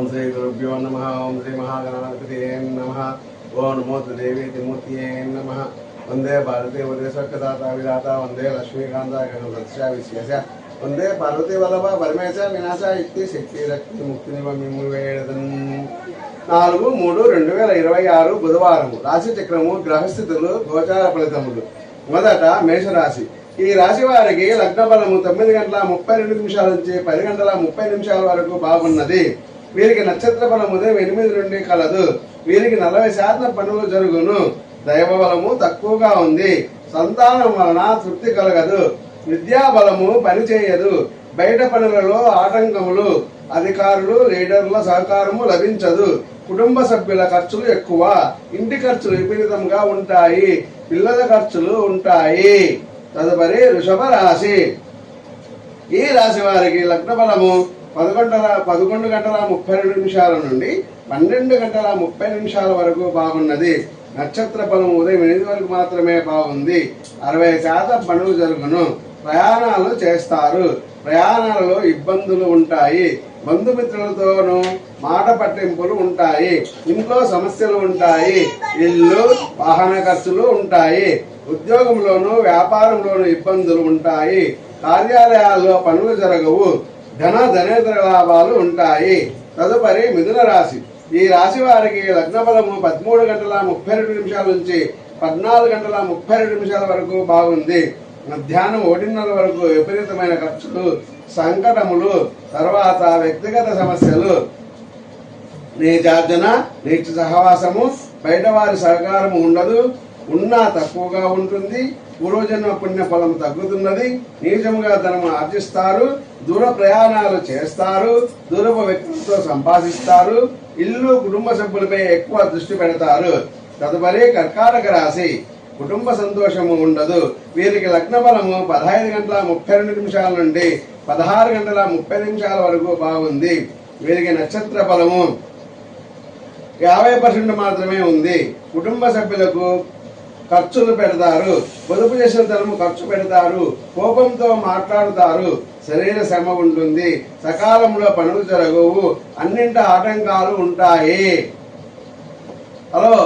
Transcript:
श्री गुरुभ्यो नमः। ओं श्री महागणाधिपतये नमः। ओं नमो देवीति मूर्तये नमः। वंदे भारते वदेशकदाता विधाता वंदे लक्ष्मीकांता गणपत्या विशेष वंदे पार्वती वल्लभ परमेश विनाश इति शक्ति रक्ति मुक्ति निवेदन 4-3-2026 బుధవారం రాశి చక్రము గ్రహస్థితులు గోచార ఫలితములు. మొదట మేషరాశి. ఈ రాశి వారికి లగ్న బలము 9:32 నుంచి 10:30 వరకు బాగున్నది. వీరికి నక్షత్ర బలం ఉదయం 8 నుండి కలదు. వీరికి 40% పనులు జరుగును. దైవ బలము తక్కువగా ఉంది. సంతానం వలన తృప్తి కలగదు. విద్యా బలము పనిచేయదు. బయట పనులలో ఆటంకములు. అధికారులు లీడర్ల సహకారము లభించదు. కుటుంబ సభ్యుల ఖర్చులు ఎక్కువ. ఇంటి ఖర్చులు విపరీతంగా ఉంటాయి. పిల్లల ఖర్చులు ఉంటాయి. తదుపరి వృషభ రాశి. ఈ రాశి వారికి లగ్న బలము 11:32 నుండి 12:30 వరకు బాగున్నది. నక్షత్ర బలం ఉదయం 8 వరకు మాత్రమే బాగుంది. 60% పనులు జరుగును. ప్రయాణాలు చేస్తారు. ప్రయాణాలలో ఇబ్బందులు ఉంటాయి. బంధుమిత్రులతోనూ మాట పట్టింపులు ఉంటాయి. ఇంట్లో సమస్యలు ఉంటాయి. ఇల్లు వాహన ఖర్చులు ఉంటాయి. ఉద్యోగంలోనూ వ్యాపారంలోనూ ఇబ్బందులు ఉంటాయి. కార్యాలయాల్లో పనులు జరగవు. ధనేతర లాభాలు ఉంటాయి. తదుపరి మిథున రాశి. ఈ రాశి వారికి లగ్న బలము 13:32 నుంచి 14:32 వరకు బాగుంది. మధ్యాహ్నం 1:30 వరకు విపరీతమైన ఖర్చులు, సంకటములు, తర్వాత వ్యక్తిగత సమస్యలు, నీచార్జన, నీచ సహవాసము, బయట వారి సహకారము ఉండదు. ఉన్నా తక్కువగా ఉంటుంది. పూర్వజన్మ పుణ్య ఫలం తగ్గుతున్నది. నీచముగా ధనము ఆర్జిస్తారు. దూర ప్రయాణాలు చేస్తారు. దూరపు వ్యక్తులతో సంభాషిస్తారు. ఇల్లు కుటుంబ సభ్యులపై ఎక్కువ దృష్టి పెడతారు. తదుపరి కర్కాటక రాశి. కుటుంబ సంతోషము ఉండదు. వీరికి లగ్న బలము 15:32 నుండి 16:30 వరకు బాగుంది. వీరికి నక్షత్ర బలము 50% మాత్రమే ఉంది. కుటుంబ సభ్యులకు ఖర్చులు పెడతారు. పొదుపు చేసిన ధనము ఖర్చు పెడతారు. కోపంతో మాట్లాడుతారు. శరీర శ్రమ ఉంటుంది. సకాలంలో పనులు జరగవు. అన్నింటి ఆటంకాలు ఉంటాయి. హలో